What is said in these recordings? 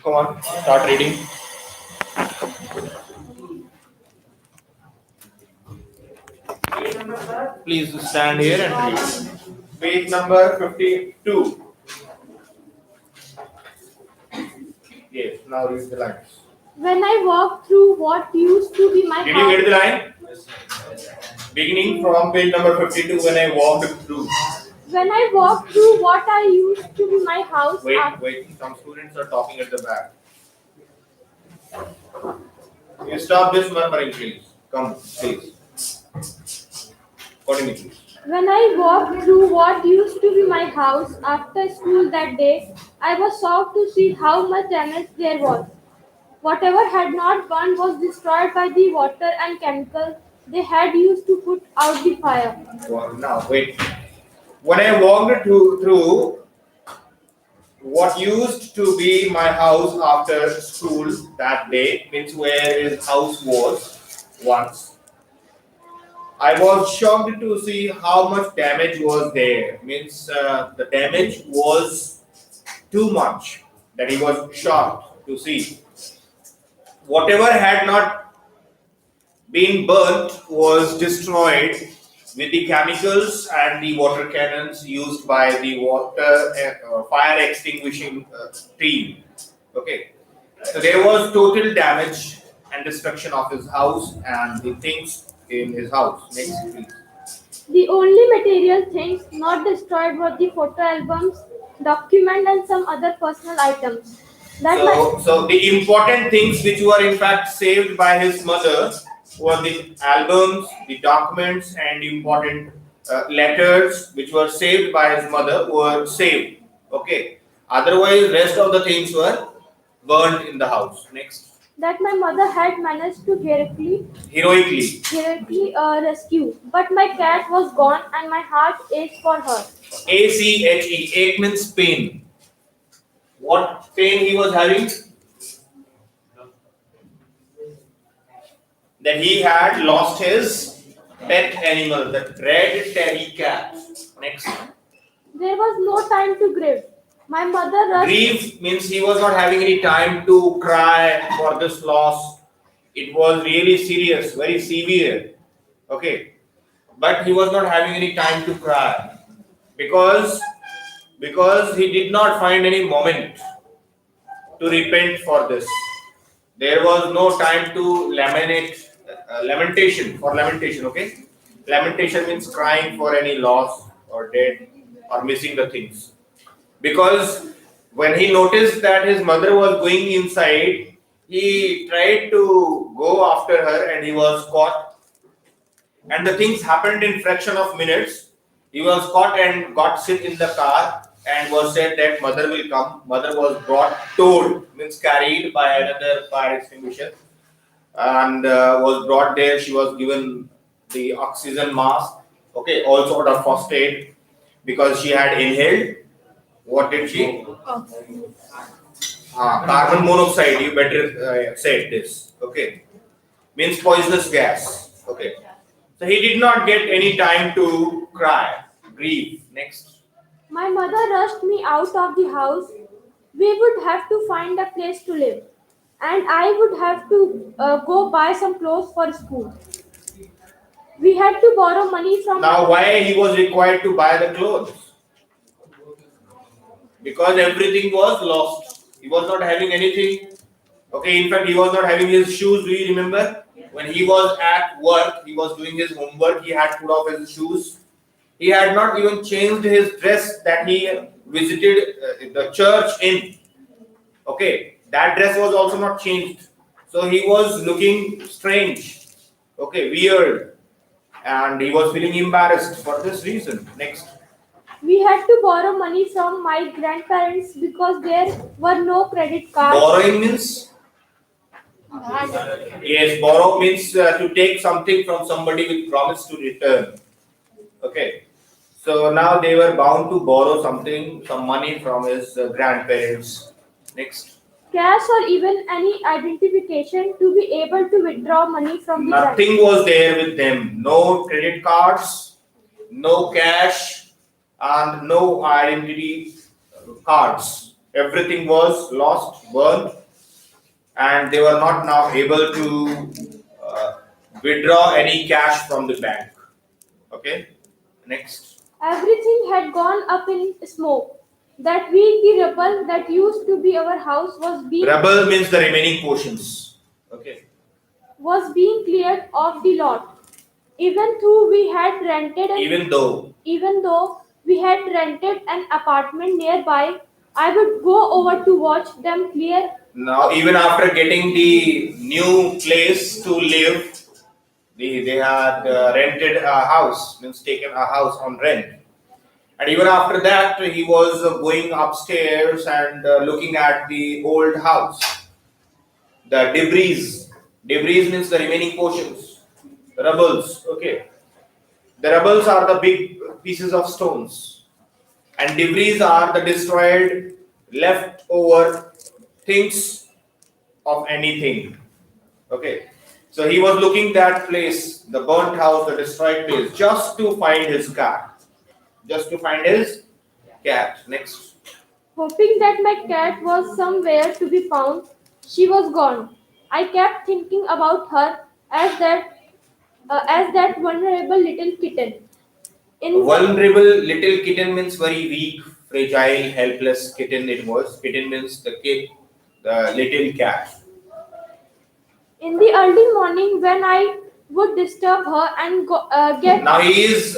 Come on, start reading. Please stand here and read. Page number 52. Yes, now read the lines. When I walked through what used to be my Did house. you get the line? Beginning from page number 52, when I walked through. When I walked through what I used to be my house. Wait. Some students are talking at the back. You stop this murmuring, please. Come, please. Continue, please. When I walked through what used to be my house after school that day, I was shocked to see how much damage there was. Whatever had not burned was destroyed by the water and chemicals they had used to put out the fire. Well, now, wait. When I walked through what used to be my house after school that day, means where his house was once, I was shocked to see how much damage was there. Means the damage was too much that he was shocked to see. Whatever had not been burnt was destroyed with the chemicals and the water cannons used by the fire extinguishing team. Okay, so there was total damage and destruction of his house and the things in his house. Next, please. The only material things not destroyed were the photo albums, document and some other personal items. So the important things which were in fact saved by his mother were the albums, the documents, and important letters which were saved by his mother were saved. Okay. Otherwise, rest of the things were burned in the house. Next. That my mother had managed to heroically rescue. But my cat was gone and my heart ached for her. ACHE. Ache means pain. What pain he was having? That he had lost his pet animal, the red tabby cat. Next. There was no time to grieve. My mother rushed. Grief means he was not having any time to cry for this loss. It was really serious, very severe. Okay. But he was not having any time to cry because he did not find any moment to repent for this. There was no time to lamentation, okay? Lamentation means crying for any loss or death or missing the things. Because when he noticed that his mother was going inside, he tried to go after her and he was caught. And the things happened in fraction of minutes. He was caught and got sit in the car and was said that mother will come. Mother was towed, means carried by another fire extinguisher and was brought there. She was given the oxygen mask, okay, all sort of first aid because she had inhaled. What did she? Carbon monoxide. You better say this. Okay, means poisonous gas. Okay, so he did not get any time to cry, grieve. Next. My mother rushed me out of the house. We would have to find a place to live, and I would have to go buy some clothes for school. We had to borrow money from. Now, why he was required to buy the clothes? Because everything was lost. He was not having anything. Okay, in fact, he was not having his shoes. Do you remember? When he was at work, he was doing his homework, he had put off his shoes. He had not even changed his dress that he visited the church in. Okay, that dress was also not changed. So he was looking strange. Okay, weird. And he was feeling embarrassed for this reason. Next. We had to borrow money from my grandparents because there were no credit cards. Borrowing means? Yes, borrow means to take something from somebody with promise to return. Okay. So now they were bound to borrow some money from his grandparents. Next. Cash or even any identification to be able to withdraw money from the bank. Nothing was there with them. No credit cards, no cash, and no identity cards. Everything was lost, burned, and they were not now able to uh, withdraw any cash from the bank. Okay, next. Everything had gone up in smoke. That week, the rubble that used to be our house Rubble means the remaining portions. Okay. was being cleared off the lot. Even though we had Even though. even though we had rented an apartment nearby, I would go over to watch them clear. Now, even after getting the new place to live, they had rented a house, means taken a house on rent. And even after that, he was going upstairs and looking at the old house, the debris. Debris means the remaining portions, the rubbles. Okay, the rubbles are the big pieces of stones, and debris are the destroyed, leftover things of anything. Okay, so he was looking that place, the burnt house, the destroyed place, just to find his cat, just to find his cat. Next. Hoping that my cat was somewhere to be found, she was gone. I kept thinking about her as that vulnerable little kitten. A In the, vulnerable little kitten means very weak, fragile, helpless kitten. It was. Kitten means the kid, the little cat. in the early morning, when I would disturb her and get Now he is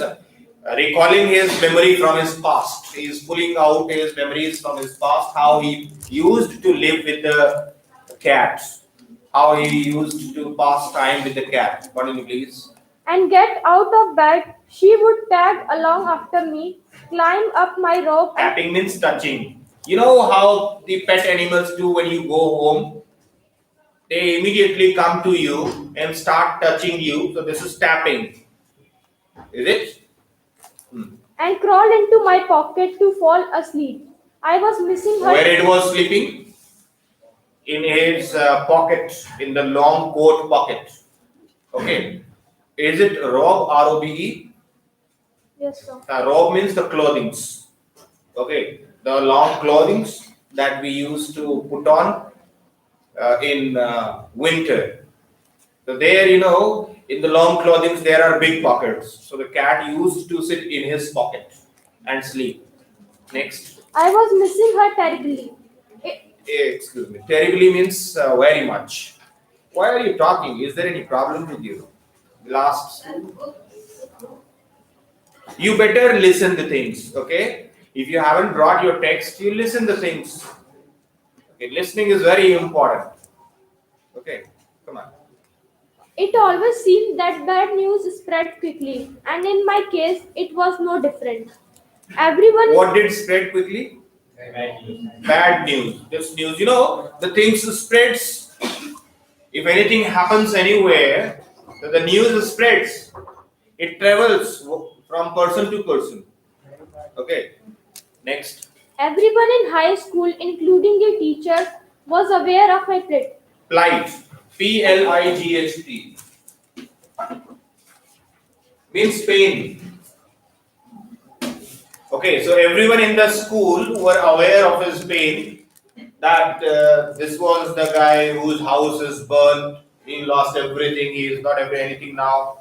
recalling his memory from his past. He is pulling out his memories from his past, how he used to live with the cats, how he used to pass time with the cat. Continue, please. and get out of bed, she would tag along after me, climb up my rope, and Tapping means touching. You know how the pet animals do when you go home? They immediately come to you and start touching you. So this is tapping. Is it? Hmm. and crawl into my pocket to fall asleep. I was missing her. Where it was sleeping? In his pocket, in the long coat pocket. Okay. Is it robe? R-O-B-E? Yes, sir. Robe means the clothings. Okay. The long clothings that we used to put on in winter. So there, in the long clothing, there are big pockets. So the cat used to sit in his pocket and sleep. Next. I was missing her terribly. Excuse me. Terribly means very much. Why are you talking? Is there any problem with you? Last. You better listen the things, okay? If you haven't brought your text, you listen the things. Okay, listening is very important. Okay, come on. It always seemed that bad news spread quickly, and in my case, it was no different. Everyone What did spread quickly? Bad news. This news, the things spreads. If anything happens anywhere, the news spreads. It travels from person to person. Okay. Next. Everyone in high school, including the teacher, was aware of my plight. Plight. Plight means pain. Okay, so everyone in the school were aware of his pain. That this was the guy whose house is burned. He lost everything. He is not having anything now.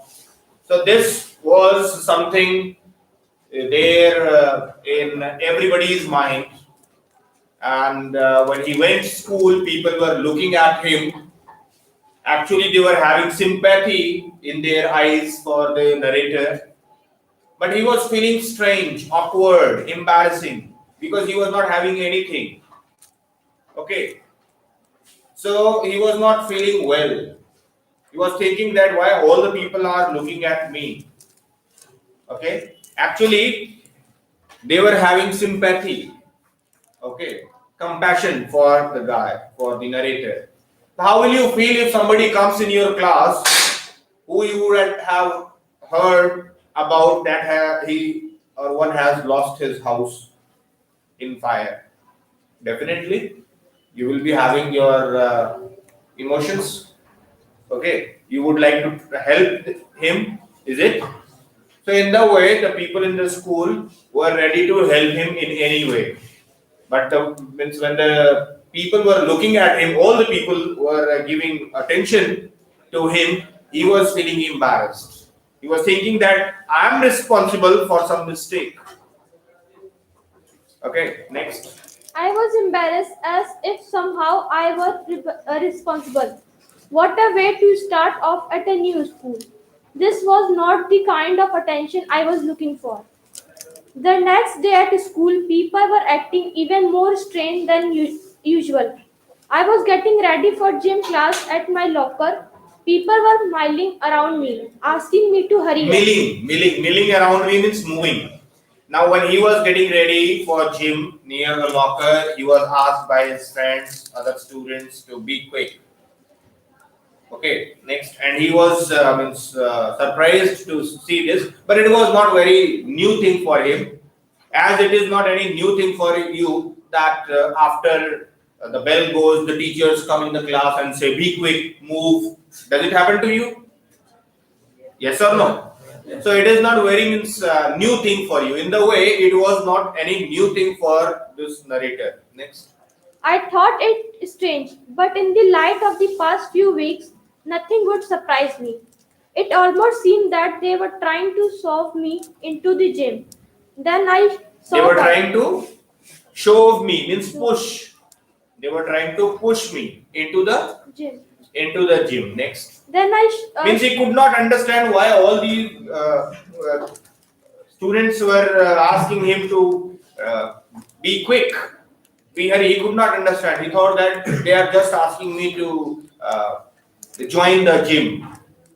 So this was something there in everybody's mind. And when he went to school, people were looking at him. Actually, they were having sympathy in their eyes for the narrator. But he was feeling strange, awkward, embarrassing because he was not having anything. Okay. So he was not feeling well. He was thinking that why all the people are looking at me. Okay. Actually, they were having sympathy. Okay. Compassion for the guy, for the narrator. How will you feel if somebody comes in your class who you would have heard about that he or one has lost his house in fire? Definitely, you will be having your emotions. Okay, you would like to help him, is it? So in the way, the people in the school were ready to help him in any way. But means when the people were looking at him, all the people were giving attention to him. He was feeling embarrassed. He was thinking that I am responsible for some mistake. Okay, next. I was embarrassed as if somehow I was responsible. What a way to start off at a new school. This was not the kind of attention I was looking for. The next day at school, people were acting even more strange than usual. I was getting ready for gym class at my locker. People were milling around me, asking me to hurry up. Milling around me means moving. Now, when he was getting ready for gym near the locker, he was asked by his friends, other students, to be quick. Okay, next, and he was surprised to see this, but it was not very new thing for him, as it is not any new thing for you that after the bell goes, the teachers come in the class and say, "Be quick, move." Does it happen to you? Yes or no? So it is not very new thing for you. In the way, it was not any new thing for this narrator. Next. I thought it strange, but in the light of the past few weeks, nothing would surprise me. It almost seemed that they were trying to shove me into the gym. Then I They saw were why. trying to shove me, means push. They were trying to push me Gym. into the gym. Next. Then Means he could not understand why all these students were asking him to be quick. He could not understand. He thought that they are just asking me to join the gym.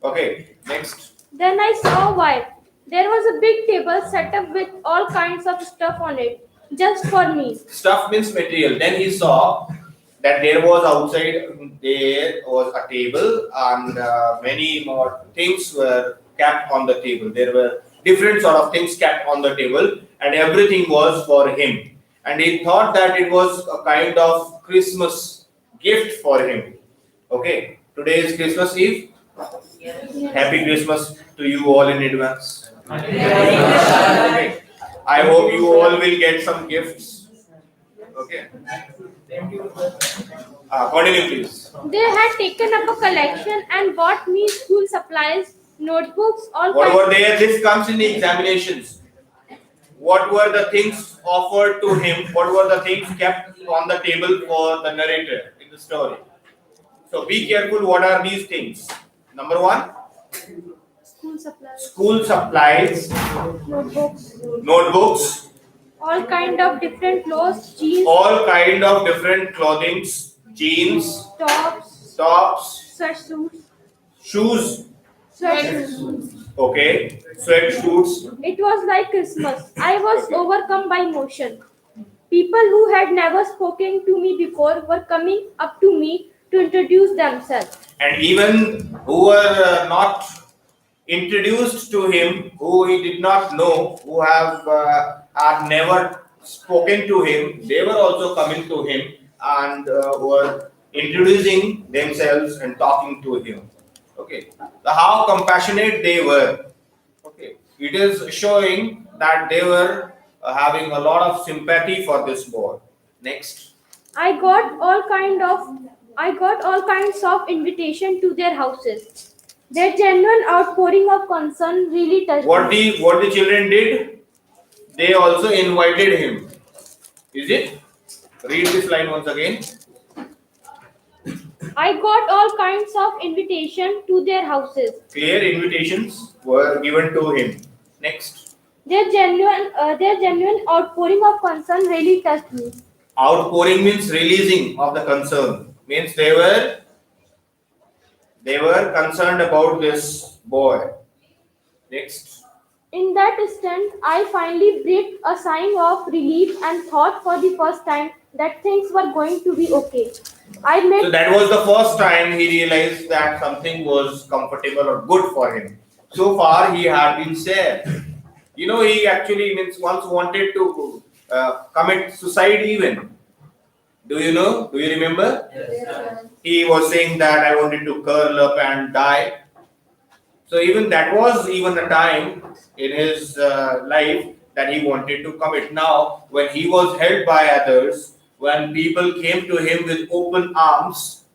Okay, next. Then I saw why. There was a big table set up with all kinds of stuff on it, just for me. Stuff means material. Then he saw that there was outside, there was a table and many more things were kept on the table. There were different sort of things kept on the table and everything was for him. And he thought that it was a kind of Christmas gift for him. Okay, today is Christmas Eve. Happy Christmas to you all in advance. Okay. I hope you all will get some gifts. Okay. Continue, please. They had taken up a collection and bought me school supplies, notebooks, all What kinds. were there? This comes in the examinations. What were the things offered to him? What were the things kept on the table for the narrator in the story? So be careful. What are these things? Number one, School supplies, school supplies, notebooks, notebooks, all kind of different clothes, jeans, all kind of different clothings, jeans, tops, tops, sweatsuits, shoes, sweatsuits. okay, sweatsuits. It was like Christmas. I was Okay. overcome by emotion. People who had never spoken to me before were coming up to me to introduce themselves. And even who were not introduced to him, who he did not know, who had never spoken to him, they were also coming to him and were introducing themselves and talking to him. Okay, so how compassionate they were. Okay, it is showing that they were having a lot of sympathy for this boy. Next. I got all kind of I got all kinds of invitation to their houses. Their genuine outpouring of concern really touched me. What the children did? They also invited him. Is it? Read this line once again. I got all kinds of invitation to their houses. Clear invitations were given to him. Next. Their genuine outpouring of concern really touched me. Outpouring means releasing of the concern. Means they were concerned about this boy. Next. In that instant, I finally breathed a sigh of relief and thought for the first time that things were going to be okay. I So made that was the first time he realized that something was comfortable or good for him. So far he had been sad. You know, he actually means once wanted to commit suicide even. Do you know? Do you remember? He was saying that I wanted to curl up and die. So even that was even a time in his life that he wanted to commit. Now, when he was held by others, when people came to him with open arms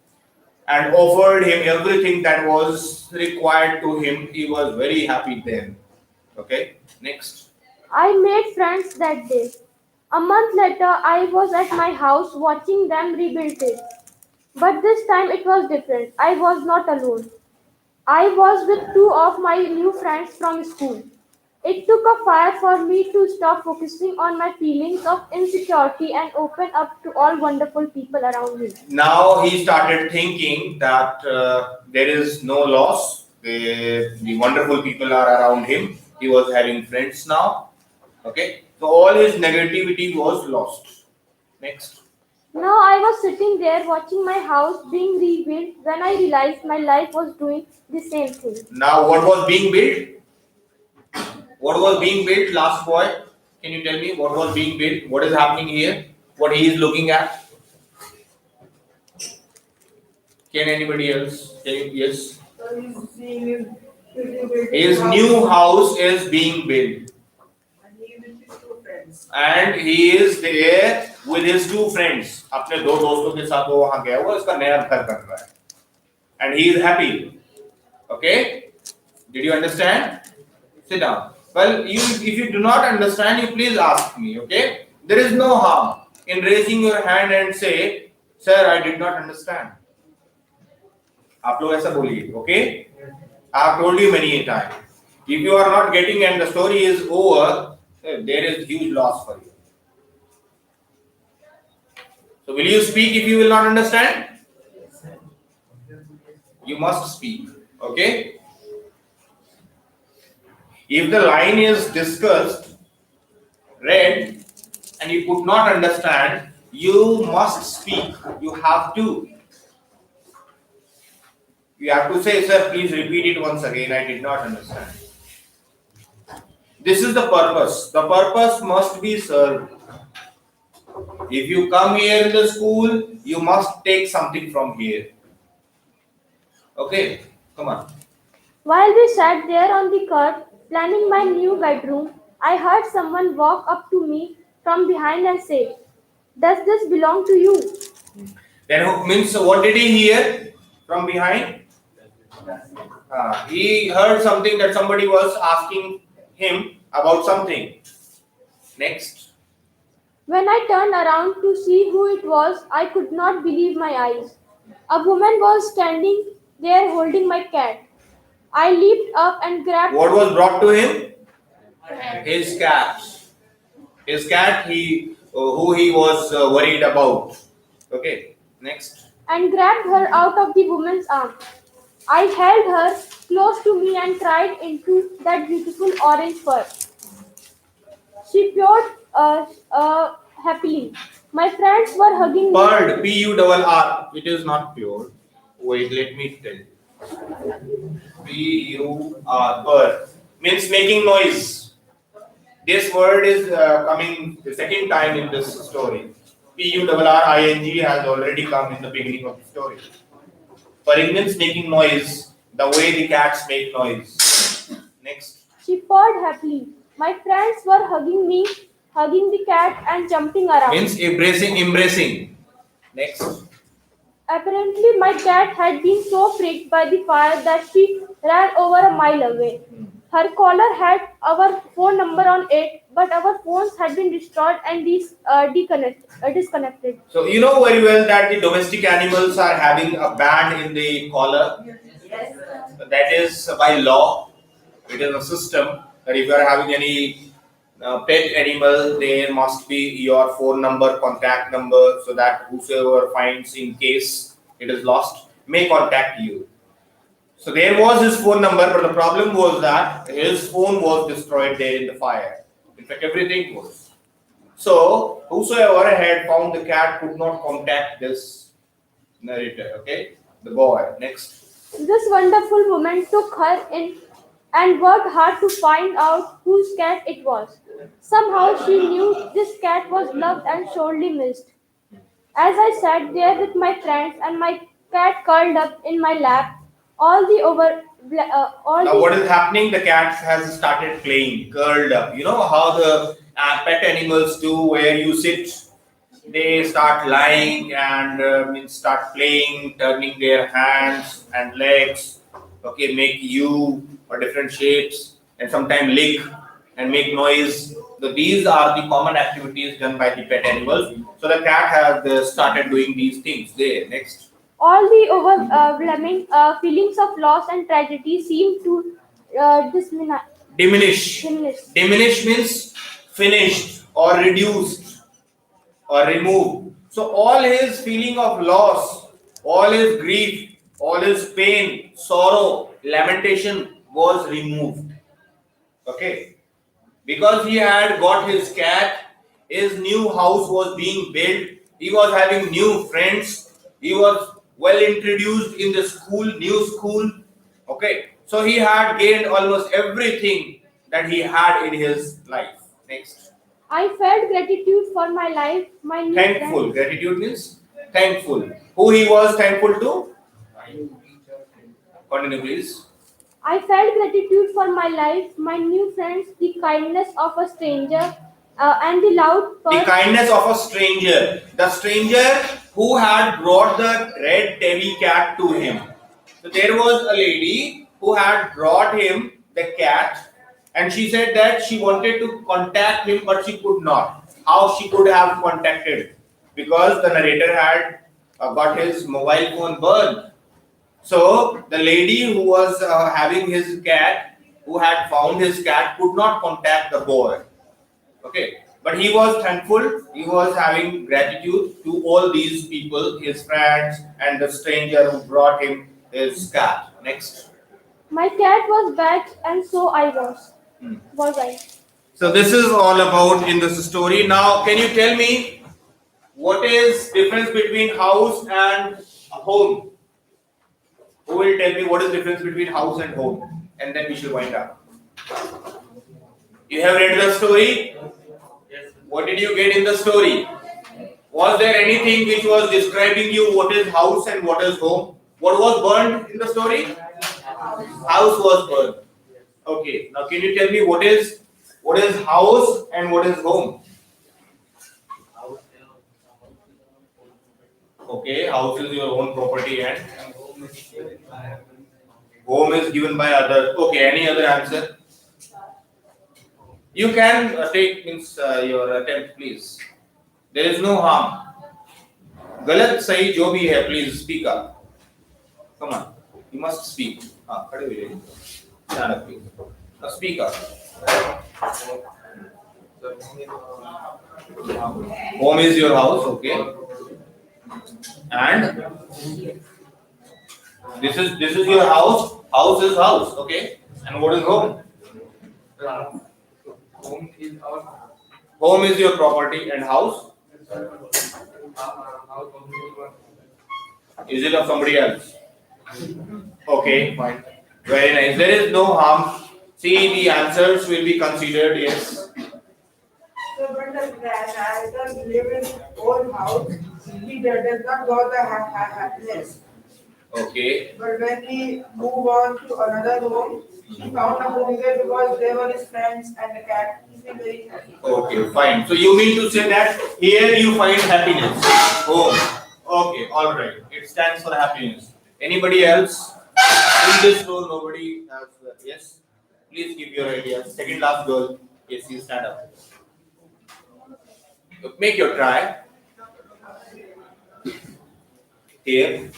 and offered him everything that was required to him, he was very happy then. Okay, next. I made friends that day. A month later, I was at my house watching them rebuild it. But this time it was different. I was not alone. I was with two of my new friends from school. It took a fire for me to stop focusing on my feelings of insecurity and open up to all wonderful people around me. Now he started thinking that there is no loss. The wonderful people are around him. He was having friends now. Okay, so all his negativity was lost. Next. Now I was sitting there watching my house being rebuilt when I realized my life was doing the same thing. Now, what was being built? What was being built, last boy? Can you tell me what was being built? What is happening here? What he is looking at? Can anybody else? Can you, yes? His new house is being built. And he is there with his two friends. अपने दो दोस्तों के साथ वो वहां गया हुआ इसका नया घर बन रहा है. And he is happy. Okay? Did you understand? Sit down. Well, if you do not understand, you please ask me. Okay? There is no harm in raising your hand and say, "Sir, I did not understand." आप लोग ऐसा बोलिए. Okay? I have told you many a time. If you are not getting and the story is over, there is huge loss for you. So will you speak if you will not understand? You must speak. Okay? If the line is discussed, read, and you could not understand, you must speak. You have to. You have to say, "Sir, please repeat it once again. I did not understand." This is the purpose. The purpose must be served. If you come here in the school, you must take something from here. Okay, come on. While we sat there on the curb planning my new bedroom, I heard someone walk up to me from behind and say, "Does this belong to you?" Then means what did he hear from behind? He heard something that somebody was asking him about something. Next. When I turned around to see who it was, I could not believe my eyes. A woman was standing there holding my cat. I leaped up and grabbed What was brought to him? His cat. His cat. Who he was worried about. Okay. Next. and grabbed her out of the woman's arms. I held her close to me and cried into that beautiful orange fur. She purred happily. My friends were hugging me. Purred. P-U-R-R. It is not pure. Wait, let me tell you. P-U-R. Purr. Means making noise. This word is coming the second time in this story. P-U-R-R-I-N-G has already come in the beginning of the story. Purring means making noise, the way the cats make noise. Next. She purred happily. My friends were hugging me, hugging the cat, and jumping around. Means embracing. Next. Apparently, my cat had been so freaked by the fire that she ran over a mile away. Her collar had our phone number on it, but our phones had been destroyed and disconnected. So you know very well that the domestic animals are having a band in the collar. That is by law. It is a system that if you are having any pet animal, there must be your phone number, contact number, so that whosoever finds in case it is lost may contact you. So there was his phone number, but the problem was that his phone was destroyed there in the fire. In fact, everything was. So whosoever had found the cat could not contact this narrator. Okay, the boy. Next. This wonderful woman took her in and worked hard to find out whose cat it was. Somehow she knew this cat was loved and sorely missed. As I sat there with my friends and my cat curled up in my lap, All the over all Now the what is happening? The cat has started playing, curled up. You know how the pet animals do, where you sit, they start lying and start playing, turning their hands and legs. Okay, make U or different shapes, and sometimes lick and make noise. So these are the common activities done by the pet animals. So the cat has started doing these things. There, next. all the overwhelming feelings of loss and tragedy seem to Diminish. diminish. Diminish means finished or reduced or removed. So all his feeling of loss, all his grief, all his pain, sorrow, lamentation was removed. Okay. Because he had got his cat, his new house was being built, he was having new friends, he was well introduced in the school, new school. Okay. So he had gained almost everything that he had in his life. Next. I felt gratitude for my life, my new Thankful. friends. Gratitude means thankful. Who he was thankful to? Continue, please. I felt gratitude for my life, my new friends, the kindness of a stranger, and the loud The purr. kindness of a stranger. The stranger who had brought the red tabby cat to him. So there was a lady who had brought him the cat, and she said that she wanted to contact him, but she could not. How she could have contacted? Because the narrator had got his mobile phone burned. So the lady who was having his cat, who had found his cat, could not contact the boy. Okay, but he was thankful. He was having gratitude to all these people, his friends, and the stranger who brought him his cat. Next. My cat was back, and so I was. Was I? So this is all about in this story. Now, can you tell me what is difference between house and home? Who will tell me what is difference between house and home? And then we should wind up. You have read the story? What did you get in the story? Was there anything which was describing you what is house and what is home? What was burned in the story? House was burned. Okay. Now can you tell me what is house and what is home? Okay, house is your own property and home is given by other. Okay, any other answer? You can take means your attempt, please. There is no harm. गलत सही जो भी है, please speak up. Come on, you must speak. हाँ, खड़े हो जाइए. Stand up, please. Now speak up. Home is your house, okay. And this is your house. House is house, okay. And what is home? Home is your property and house is it of somebody else? Okay, fine. Very nice. There is no harm. See, the answers will be considered. Yes. So, but the character live in own house, he does not got the happiness. Okay. But when he move on to another home, he found a home there because they were his friends and the cat. He feel very happy. Okay, fine. So you mean to say that here you find happiness. Home. Okay, all right. It stands for happiness. Anybody else? In this row, nobody has. Yes. Please give your ideas. Second last girl. Yes, you stand up. Make your try. Here.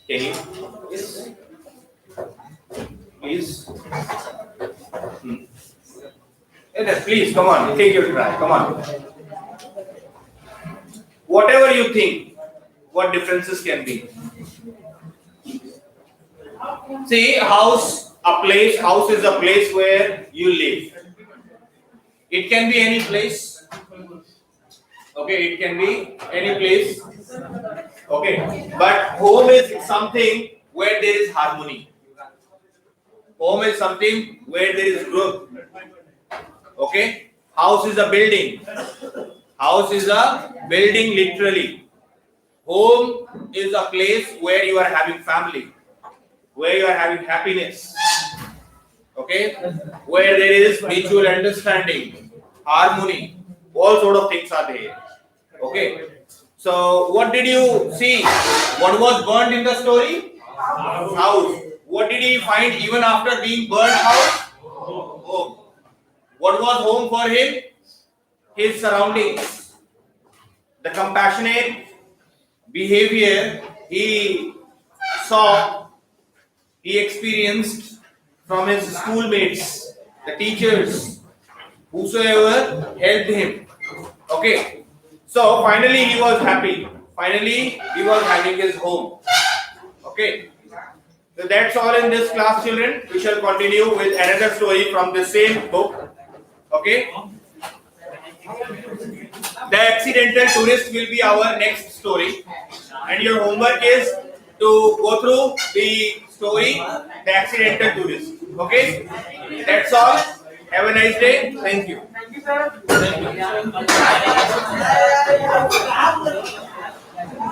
Can you? Yes. Please. Please, come on. Take your try. Come on. Whatever you think, what differences can be. See, house is a place where you live. It can be any place. Okay, it can be any place. Okay, but home is something where there is harmony. Home is something where there is growth. Okay, house is a building. House is a building literally. Home is a place where you are having family. where you are having happiness. Okay, where there is mutual understanding, harmony, all sort of things are there. Okay, so what did you see? What was burned in the story? House. What did he find even after being burned? House. Home. What was home for him? His surroundings. The compassionate behavior he saw, he experienced from his schoolmates, the teachers, whosoever helped him. Okay. So finally he was happy. Finally he was having his home. Okay. So that's all in this class, children. We shall continue with another story from the same book. Okay. The accidental tourist will be our next story. And your homework is to go through the story, The Accidental Tourist. Okay. That's all. Have a nice day. Thank you. Thank you, sir. Thank you.